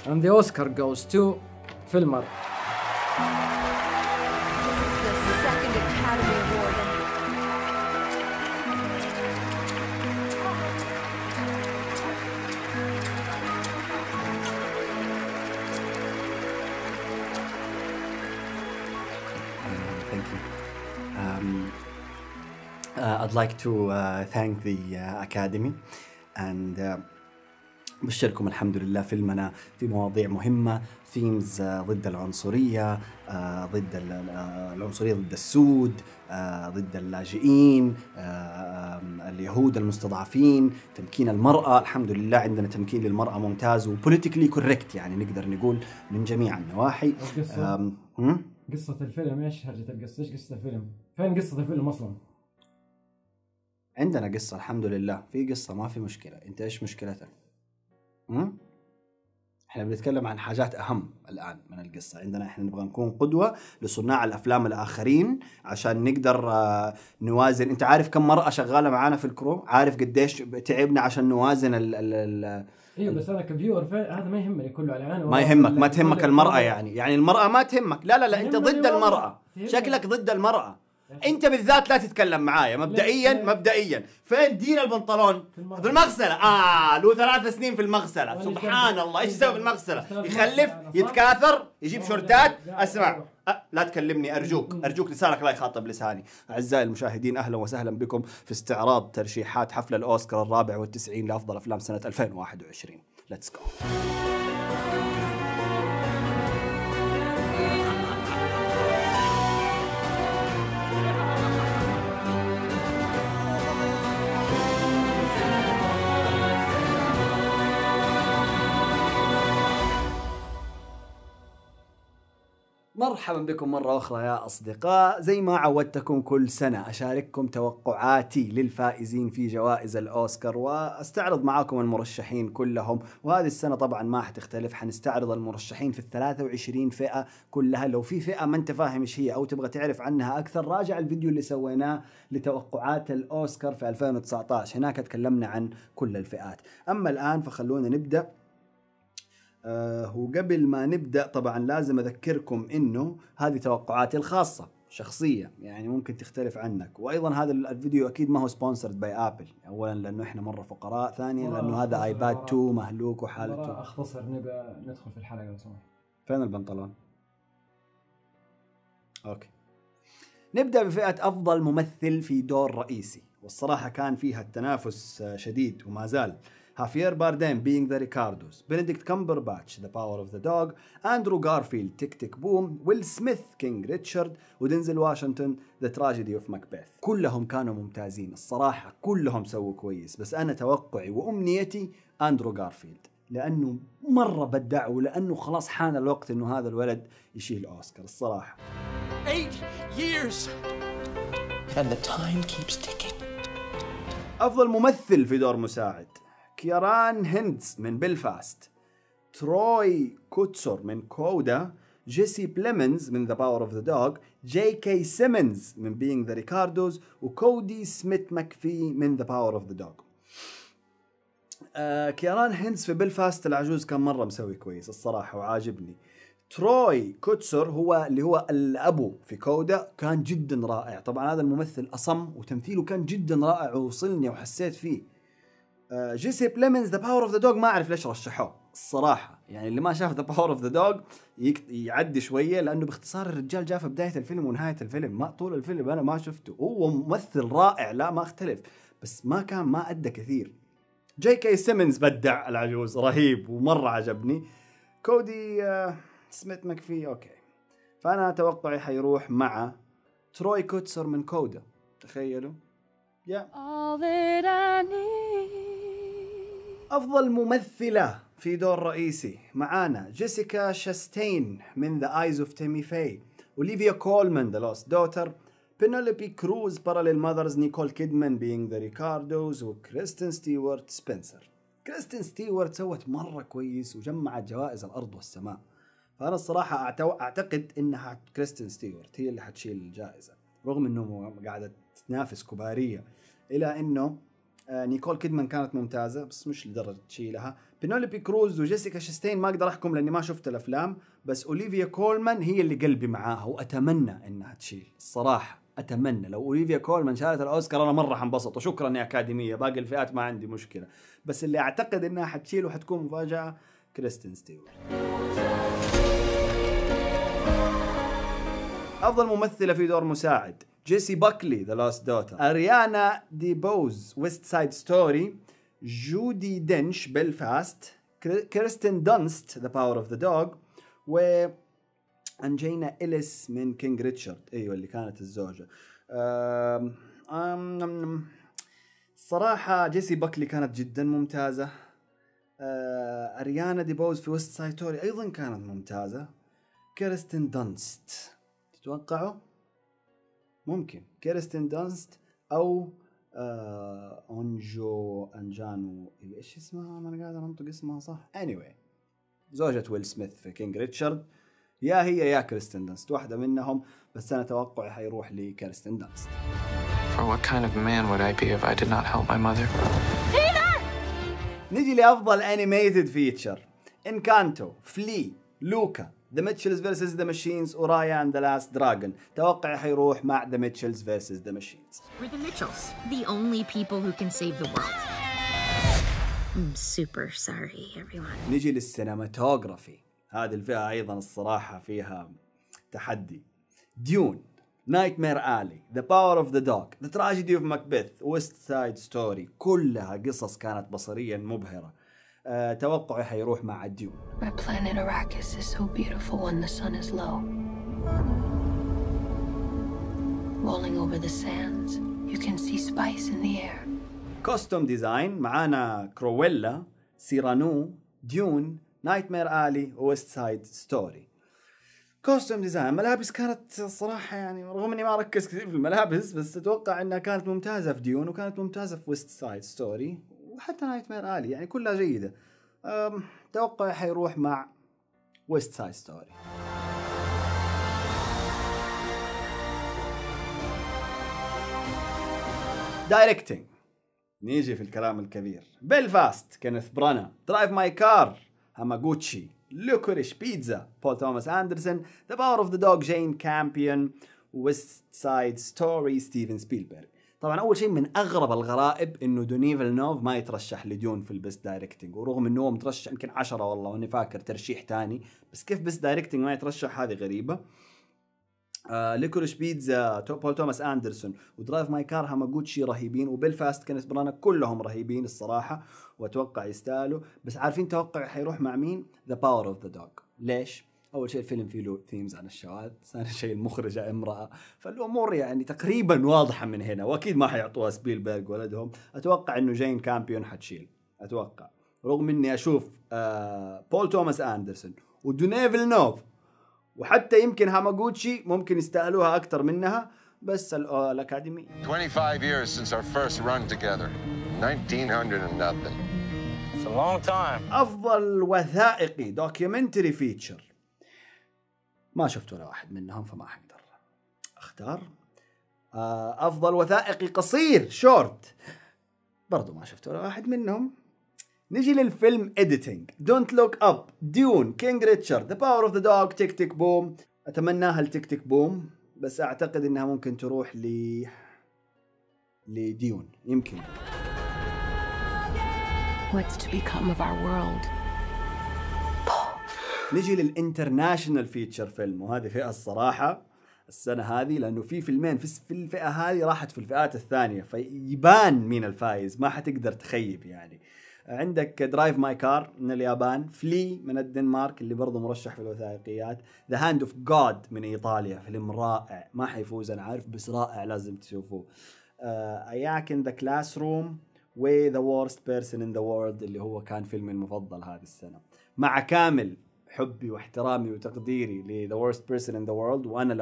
And the Oscar goes to Filmer. This is the second Academy Award. Thank you. I'd like to thank the Academy and بشركم الحمد لله فيلمنا في مواضيع مهمة themes ضد العنصرية ضد العنصرية ضد السود ضد اللاجئين اليهود المستضعفين تمكين المرأة الحمد لله عندنا تمكين للمرأة ممتاز وبوليتيكلي كوريكت يعني نقدر نقول من جميع النواحي. قصة الفيلم ايش هرجة القصة؟ ايش قصة الفيلم؟ فين قصة الفيلم اصلا؟ عندنا قصة الحمد لله في قصة ما في مشكلة. انت ايش مشكلتك؟ احنا بنتكلم عن حاجات اهم الان من القصه. عندنا احنا نبغى نكون قدوه لصناع الافلام الاخرين عشان نقدر نوازن. انت عارف كم مرأة شغاله معانا في الكرو؟ عارف قديش تعبنا عشان نوازن ايوه بس انا كفيور هذا ما يهمني كله على ما يهمك ما تهمك المرأة يعني المرأة ما تهمك. لا انت ضد المرأة. شكلك ضد المرأة. انت بالذات لا تتكلم معايا مبدئيا. فين دين البنطلون؟ في المغسله. له 3 سنين في المغسله. سبحان الله ايش يسوي في المغسله؟ يخلف يتكاثر يجيب شورتات. اسمع لا تكلمني ارجوك لسانك لا يخاطب لساني. اعزائي المشاهدين اهلا وسهلا بكم في استعراض ترشيحات حفل الاوسكار 94 لافضل افلام سنه 2021. ليتس جو. مرحبا بكم مرة أخرى يا أصدقاء. زي ما عودتكم كل سنة أشارككم توقعاتي للفائزين في جوائز الأوسكار وأستعرض معاكم المرشحين كلهم. وهذه السنة طبعا ما حتختلف، حنستعرض المرشحين في 23 فئة كلها. لو في فئة ما أنت فاهم إيش هي أو تبغى تعرف عنها أكثر راجع الفيديو اللي سويناه لتوقعات الأوسكار في 2019، هناك تكلمنا عن كل الفئات. أما الآن فخلونا نبدأ. وقبل ما نبدأ طبعا لازم أذكركم إنه هذه توقعاتي الخاصة شخصية، يعني ممكن تختلف عنك. وأيضا هذا الفيديو أكيد ما هو سبونسرد باي أبل، أولا لأنه إحنا مرة فقراء، ثانيا لأنه هذا آيباد 2 مهلوك وحالته. أختصر نبقى ندخل في الحلقة لو سمحت. فين البنطلون؟ أوكي نبدأ بفئة أفضل ممثل في دور رئيسي، والصراحة كان فيها التنافس شديد وما زال. هافير باردين Being the Ricardos، بنديكت كامبرباتش The Power of the Dog، أندرو غارفيلد تيك تيك بوم، ويل سميث كينج ريتشارد، ودنزل واشنطن The Tragedy of Macbeth. كلهم كانوا ممتازين الصراحة، كلهم سووا كويس، بس أنا توقعي وأمنيتي أندرو غارفيلد لأنه مرة بدع ولأنه خلاص حان الوقت إنه هذا الولد يشيل أوسكار الصراحة. 8 years and the time keeps ticking. أفضل ممثل في دور مساعد كياران هيندز من بيلفاست، تروي كوتسور من كودا، جيسي بليمنز من The Power of the Dog، جي كي سيمنز من Being the Ricardos، وكودي سميث مكفي من The Power of the Dog. كياران هيندز في بيلفاست العجوز كان مرة مسوي كويس الصراحة وعاجبني. تروي كوتسور هو اللي هو الأبو في كودا كان جدا رائع. طبعا هذا الممثل أصم وتمثيله كان جدا رائع ووصلني وحسيت فيه. جيسي بليمنز ذا باور اوف ذا دوغ ما اعرف ليش رشحوه الصراحه، يعني اللي ما شاف ذا باور اوف ذا دوغ يعدي شويه، لانه باختصار الرجال جاء في بدايه الفيلم ونهايه الفيلم، ما طول الفيلم انا ما شفته. هو ممثل رائع لا ما اختلف، بس ما ادى كثير. جي كي سيمنز بدع العجوز رهيب ومره عجبني. كودي سميث مكفي اوكي، فانا توقعي حيروح مع تروي كوتسر من كودا. تخيلوا أفضل ممثلة في دور رئيسي معانا جيسيكا شاستين من The Eyes of Tammy Faye، أوليفيا كولمان The Lost Daughter، بينولوبي كروز Parallel Mothers، نيكول كيدمان Being the Ricardos، وكريستين ستيوارت سبنسر. كريستين ستيوارت سوت مرة كويس وجمعت جوائز الأرض والسماء، فأنا الصراحة أعتقد إنها كريستين ستيوارت هي اللي حتشيل الجائزة، رغم إنه قاعدة تنافس كبارية، إلى إنه نيكول كيدمان كانت ممتازة بس مش لدرجة تشيلها. بينولوبي كروز وجيسيكا شاستين ما أقدر أحكم لأني ما شفت الأفلام، بس أوليفيا كولمان هي اللي قلبي معاها وأتمنى إنها تشيل الصراحة. أتمنى لو أوليفيا كولمان شالت الأوسكار أنا مرة حنبسط، وشكرا يا أكاديمية، باقي الفئات ما عندي مشكلة، بس اللي أعتقد إنها حتشيل وحتكون مفاجأة كريستين ستيوارت. أفضل ممثلة في دور مساعد جيسي باكلي ذا لاست دوتر، أريانا دي بوز ويست سايد ستوري، جودي دينش بيلفاست، كيرستين دانست ذا باور اوف ذا دوغ، و أنجينا إليس من كينج ريتشارد، أيوة اللي كانت الزوجة. صراحة جيسي باكلي كانت جدا ممتازة. أريانا دي بوز في ويست سايد ستوري أيضا كانت ممتازة. كيرستين دانست تتوقعوا؟ ممكن كيرستين دانست أو أنجانو، إيش اسمها؟ ما أنا قاعد أنطق اسمها صح. anyway زوجة ويل سميث في كينج ريتشارد، يا هي يا كيرستين دانست، واحدة منهم، بس أنا توقعي حيروح لكيرستين دانست. For what kind of man would I be if I did not help my mother? نيجي لأفضل أنيميتد فيتشر، إنكانتو، فلي، لوكا، The Mitchells vs. The Machines ورايا and the Last Dragon. توقع حيروح مع The Mitchells vs. The Machines. We're the Mitchells, the only people who can save the world. I'm super sorry everyone. نيجي للسينماتوغرافي، هذه الفئة أيضا الصراحة فيها تحدي. ديون، Nightmare Alley, The Power of the Dog, The Tragedy of Macbeth, West Side Story، كلها قصص كانت بصريا مبهرة. توقعي حيروح مع ديون. My planet Arrakis is so beautiful when the sun is low. Rolling over the sands, you can see spice in the air. كوستوم ديزاين معانا كرويلا، سيرانو، ديون، نايتمير آلي، ويست سايد ستوري. كوستوم ديزاين ملابس كانت صراحة يعني رغم اني ما ركز كثير في الملابس، بس اتوقع انها كانت ممتازة في ديون وكانت ممتازة في ويست سايد ستوري وحتى نايتمير آلي، يعني كلها جيدة. توقع حيروح مع ويست سايد ستوري. دايركتينج، نيجي في الكلام الكبير. بيلفاست كينيث برانا، درايف ماي كار هاماغوتشي، لوكوريش بيتزا بول توماس أندرسون، ذا باور اوف ذا دوغ جين كامبيون، ويست سايد ستوري ستيفن سبيلبرغ. طبعا اول شيء من اغرب الغرائب انه دوني فيلنوف ما يترشح لديون في البست دايركتنج، ورغم انه هو مترشح يمكن 10 والله واني فاكر ترشيح تاني، بس كيف بست دايركتنج ما يترشح؟ هذه غريبه. ليكوريش بيتزا بول توماس أندرسون ودرايف ماي كار هاماغوتشي رهيبين، وبيلفاست كينيث برانا كلهم رهيبين الصراحه واتوقع يستاهلوا. بس عارفين توقع حيروح مع مين؟ ذا باور اوف ذا دوغ. ليش؟ اول شيء الفيلم فيه له ثيمز عن الشواذ، ثاني شيء المخرجه امراه، فالامور يعني تقريبا واضحه من هنا، واكيد ما حيعطوها سبيلبرغ ولدهم. اتوقع انه جين كامبيون حتشيل، اتوقع، رغم اني اشوف بول توماس أندرسون ودوني فيلنوف وحتى يمكن هاماغوتشي ممكن يستاهلوها اكثر منها، بس الاكاديمي. 25 years since our first run together. 1900 and nothing. It's a long time. افضل وثائقي دوكيومنتري فيتشر، ما شفت ولا واحد منهم فما حقدر اختار. افضل وثائقي قصير شورت، برضو ما شفت ولا واحد منهم. نجي للفيلم إديتينج، دونت لوك اب، ديون، كينج ريتشارد، ذا باور اوف ذا دوغ، تيك تيك بوم. اتمناها لتيك تيك بوم، بس اعتقد انها ممكن تروح لديون يمكن. What's to become of our world? نجي للانترناشنال فيتشر فيلم، وهذه فئة الصراحة السنة هذه، لأنه في فيلمين في الفئة هذه راحت في الفئات الثانية، فيبان مين الفايز، ما حتقدر تخيب يعني. عندك درايف ماي كار من اليابان، فلي من الدنمارك اللي برضو مرشح في الوثائقيات، ذا هاند اوف جاد من ايطاليا، فيلم رائع ما حيفوز انا عارف بس رائع لازم تشوفوه. اياك ان ذا كلاس روم، وذا وورست بيرسون ان ذا وورلد اللي هو كان فيلمي المفضل هذه السنة، مع كامل حبي واحترامي وتقديري لذا وورست بيرسون ان ذا وورلد، وانا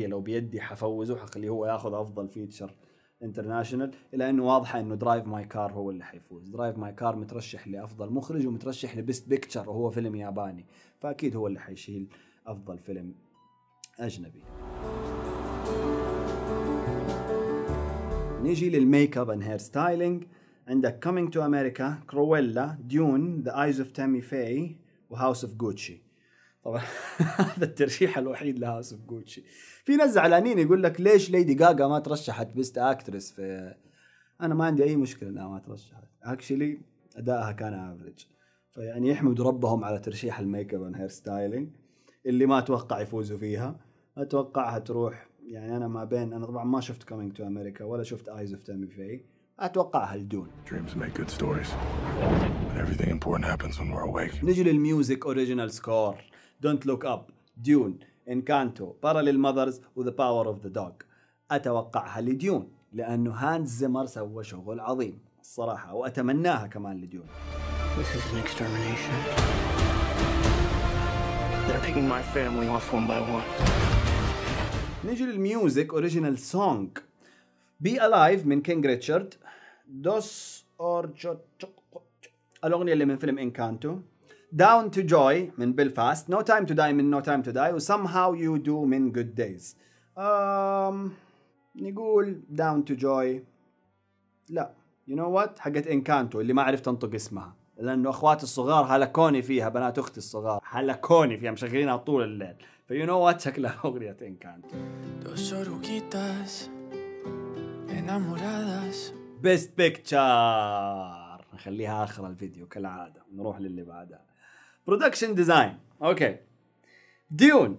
لو بيدي حفوزه حخليه هو ياخذ افضل فيتشر انترناشونال، الا انه واضحه انه درايف ماي كار هو اللي حيفوز. درايف ماي كار مترشح لافضل مخرج ومترشح لبيست بيكتشر وهو فيلم ياباني، فاكيد هو اللي حيشيل افضل فيلم اجنبي. نيجي للميك اب اند هير ستايلينج، عندك Coming to America, Cruella, Dune, The Eyes of Tammy Faye وHouse of Gucci. طبعا هذا الترشيح الوحيد لهاوس اوف جوتشي. في ناس زعلانين يقول لك ليش ليدي غاغا ما ترشحت بيست اكترس في. انا ما عندي اي مشكله انها ما ترشحت، اكشلي ادائها كان افريج، فيعني يحمدوا ربهم على ترشيح الميك اب اند هير ستايلينج اللي ما اتوقع يفوزوا فيها. اتوقعها تروح يعني انا ما بين، انا طبعا ما شفت Coming to America ولا شفت Eyes of Tammy Faye، اتوقعها الدون. Dreams make good stories but everything important happens when we're awake. نجي للميوزك اوريجينال سكور. Don't Look Up, Dune, Encanto, Parallel Mothers و The Power of the Dog. أتوقعها لديون لأنه هانز زيمر سوى شغل عظيم الصراحة، وأتمناها كمان لديون. This is an extermination. They're taking my family off one by one. نجي للميوزك اوريجينال سونج. Be Alive من كينج ريتشارد، دوس أورجو الأغنية اللي من فيلم إنكانتو، Down to Joy من بيلفاست، No Time to Die من No Time to Die، و Somehow You Do من Good Days. نقول Down to Joy. لا you know what حقت إنكانتو اللي ما عرفت أنطق اسمها لأنه أخواتي الصغار هلكوني فيها، بنات أختي الصغار هلكوني فيها مشغلينها طول الليل، you know what شكلها أغنية إنكانتو. Best Picture نخليها آخر الفيديو كالعادة، نروح للي بعدها. Production Design أوكي، ديون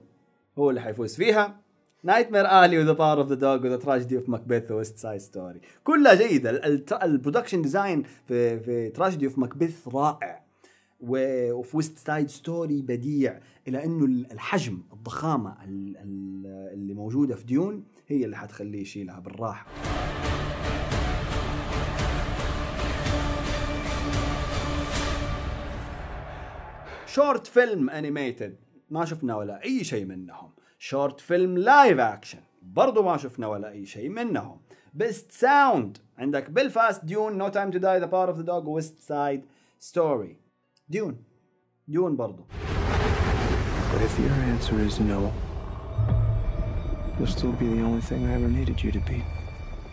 هو اللي حيفوز فيها، Nightmare Alley و The Power of the Dog و The Tragedy of Macbeth و West Side Story. كلها جيدة. البرودكشن ديزاين في Tragedy of Macbeth رائع، وفي West Side Story بديع، إلى إنه الحجم الضخامة اللي موجودة في ديون هي اللي حتخليه يشيلها بالراحة. شورت فيلم انيميتد ما شفنا ولا اي شيء منهم. شورت فيلم لايف اكشن برضو ما شفنا ولا اي شيء منهم. بيست ساوند عندك بيلفاست، ديون، نو تايم تو داي، ذا باور اوف ذا دوغ، ويست سايد ستوري. ديون برضو. But if your answer is no, you'll still be the only thing I ever needed you to be.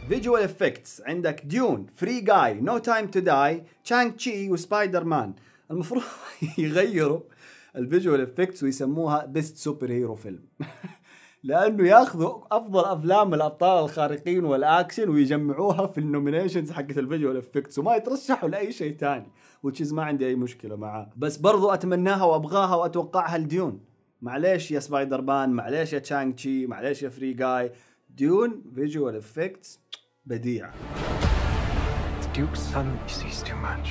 فيجوال افكتس عندك ديون، فري جاي، نو تايم تو داي، تشانغ تشي وسبايدر مان. المفروض يغيروا الفيجوال افكتس ويسموها بيست سوبر هيرو فيلم لانه ياخذوا افضل افلام الابطال الخارقين والاكشن ويجمعوها في النومينيشنز حقت الفيجوال افكتس وما يترشحوا لاي شيء ثاني، وتشيز ما عندي اي مشكله معاه، بس برضو اتمناها وابغاها واتوقعها لديون. معليش يا سبايدر مان، معليش يا تشانغ تشي، معليش يا فري جاي، ديون فيجوال افكتس بديع. Duke's son sees too much.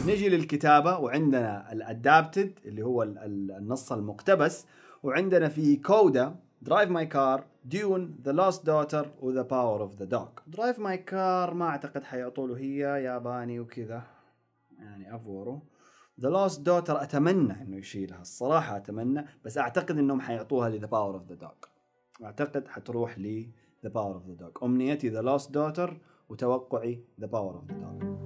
نجي للكتابة، وعندنا الادابتد اللي هو النص المقتبس، وعندنا في كودا درايف ماي كار، ديون، ذا لاست دوتر، وذا باور اوف ذا دوغ. درايف ماي كار ما اعتقد حيعطوا له، هي ياباني وكذا يعني افورو. ذا لاست دوتر اتمنى انه يشيلها الصراحة، اتمنى، بس اعتقد انهم حيعطوها لذا باور اوف ذا دوغ. اعتقد حتروح لي ذا باور اوف ذا دوغ. امنيتي ذا لاست دوتر وتوقعي ذا باور اوف ذا دوغ.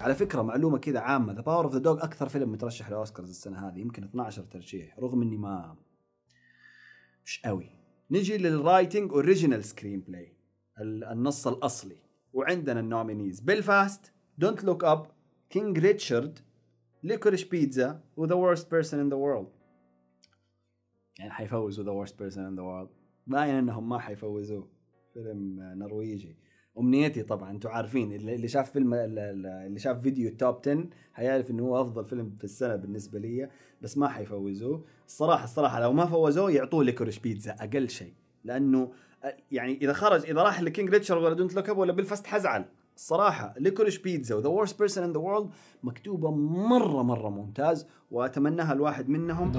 على فكرة معلومة كذا عامة، The Power of the Dog أكثر فيلم مترشح لأوسكارز السنة هذه، يمكن 12 ترشيح، رغم إني ما مش قوي. نجي للرايتنج أوريجينال سكرين بلاي، النص الأصلي، وعندنا النومينيز بيلفاست، Don't Look Up، كينج ريتشارد، ليكوريش بيتزا، و The Worst Person in the World. يعني حيفوزوا The Worst Person in the World، باين إنهم ما حيفوزوا، فيلم نرويجي. أمنيتي طبعا انتوا عارفين، اللي شاف فيلم اللي شاف فيديو التوب 10 هيعرف انه هو افضل فيلم في السنه بالنسبه لي، بس ما حيفوزوه الصراحه لو ما فوزوه يعطوه ليكوريش بيتزا اقل شيء، لانه يعني اذا راح لكينج ريتشارد ولا دونت لوك اب ولا بيلفاست حزعل الصراحه. ليكوريش بيتزا وذا ورست بيرسون ان ذا وورلد مكتوبه مره ممتاز، واتمناها الواحد منهم.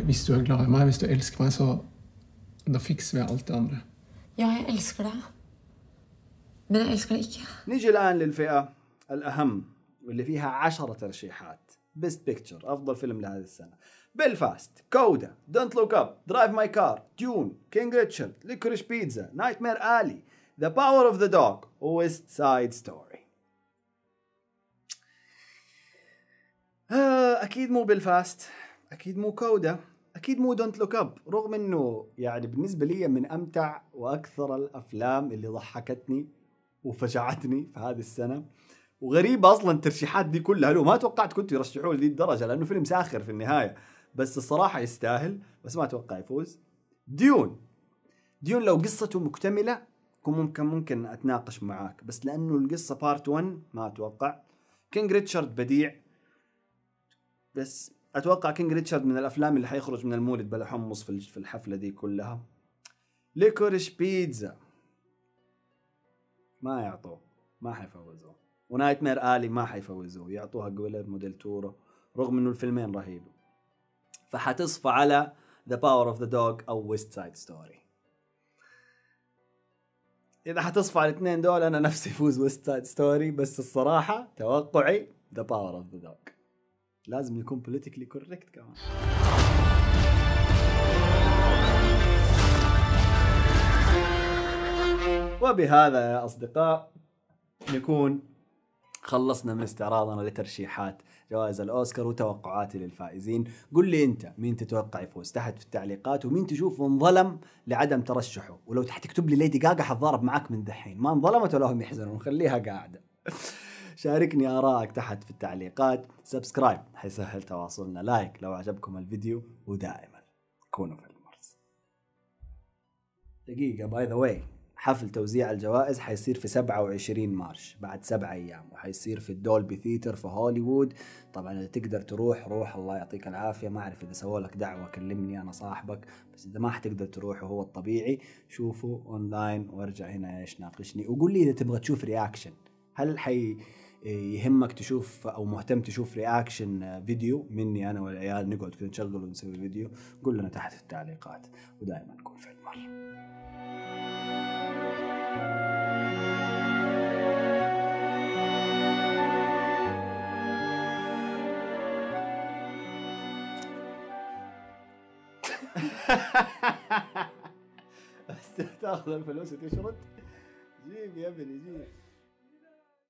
Hvis du glad i meg, hvis du elsker meg, så da fikser vi allt det andra. Ja, jag älskar dig. Men jag älskar dig inte. نيجي الآن للفئة الأهم واللي فيها 10 ترشيحات. بيست بيكتشر أفضل فيلم لهذه السنة: بيلفاست، كودا، دونت لوك أب، درايف ماي كار، ديون، كينج ريتشارد، ليكوريش بيتزا، نايتمير آلي، ذا باور أوف ذا دوغ، ويست سايد ستوري. أكيد مو بيلفاست، اكيد مو كودا، اكيد مو دونت لوك اب، رغم انه يعني بالنسبه لي من امتع واكثر الافلام اللي ضحكتني وفجعتني في هذه السنه. وغريبه اصلا الترشيحات دي كلها له، ما توقعت كنت يرشحوه لذي الدرجه لانه فيلم ساخر في النهايه، بس الصراحه يستاهل، بس ما اتوقع يفوز. ديون لو قصته مكتمله ممكن اتناقش معاك، بس لانه القصه بارت 1 ما اتوقع. كينج ريتشارد بديع، بس اتوقع كينج ريتشارد من الافلام اللي حيخرج من المولد بلا حمص في الحفله دي كلها. ليكوريش بيتزا ما يعطوه، ما حيفوزوه. ونايت مير آلي ما حيفوزوه، يعطوها جويلرمو ديل تورو رغم انه الفيلمين رهيب. فحتصفى على The Power of the Dog او West Side Story. اذا حتصفى على الاثنين دول انا نفسي يفوز West Side Story، بس الصراحه توقعي The Power of the Dog. لازم يكون politically correct كمان. وبهذا يا أصدقاء نكون خلصنا من استعراضنا لترشيحات جوائز الأوسكار وتوقعاتي للفائزين. قل لي أنت مين تتوقع يفوز تحت في التعليقات، ومين تشوف انظلم لعدم ترشحه. ولو تحت تكتب لي ليدي غاغا حتضارب معاك من دحين، ما انظلمت ولا هم يحزنون، خليها قاعدة. شاركني آرائك تحت في التعليقات، سبسكرايب حيسهل تواصلنا، لايك لو عجبكم الفيديو، ودائما كونوا في المرز. دقيقة باي ذا واي، حفل توزيع الجوائز حيصير في 27 مارش بعد 7 أيام، وحيصير في الدولبي ثيتر في هوليوود. طبعا إذا تقدر تروح روح، الله يعطيك العافية. ما أعرف إذا سووا لك دعوة كلمني أنا صاحبك، بس إذا ما حتقدر تروح وهو الطبيعي شوفوا أونلاين وارجع هنا إيش ناقشني، وقول لي إذا تبغى تشوف رياكشن. هل يهمك تشوف أو مهتم تشوف رياكشن فيديو مني أنا والعيال، نقعد كده نشغل ونسوي فيديو؟ قول لنا تحت في التعليقات، ودائما نكون في المر. تاخذ الفلوس وتشرد؟ جيب يا ابني جيب.